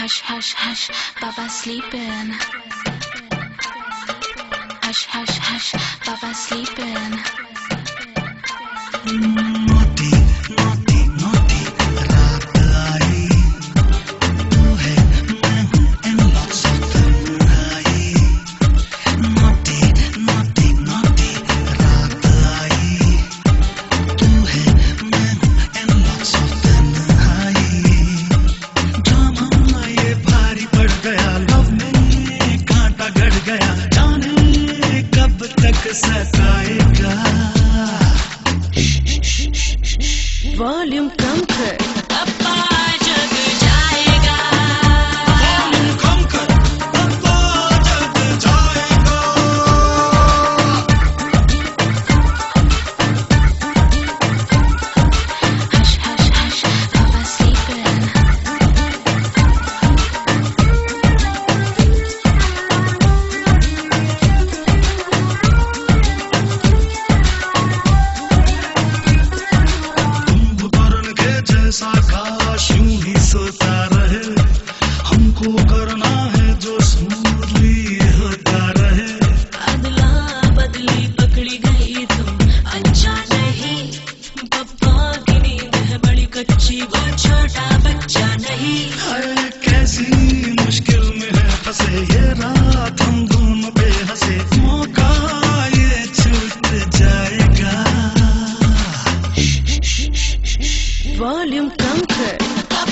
Hush, hush, hush, Baba sleeping. Hush, hush, hush, Baba sleeping. Naughty, naughty, naughty, रात आई तू है मैं हूँ and lots of तन्हाई. Naughty, naughty, naughty, रात आई तू है मैं हूँ and lots of तन्हाई. ड्रामा ये भारी पड़ गया, लव में कांटा गड़ गया, जाने कब तक सताएगा. वॉल्यूम कम कर. अब्बा जग जाएगा. वॉल्यूम कम कर, अब्बा जग जाएगा. Hush, hush, hush, Baba sleeping. Kumbhakarna के जैसा काश यूं ही सोता रहे, हमको करना है जो स्मूथली होता रहे. अदला बदली पकड़ी गई तुम अच्छा नहीं. पप्पा की नींद है बड़ी कच्ची, वो छोटा बच्चा नहीं. हाय कैसी मुश्किल में है फंसे, ये रात हम दोनों पे हंसे, मौका ये छूट जाएगा. वॉल्यूम कम कर. अब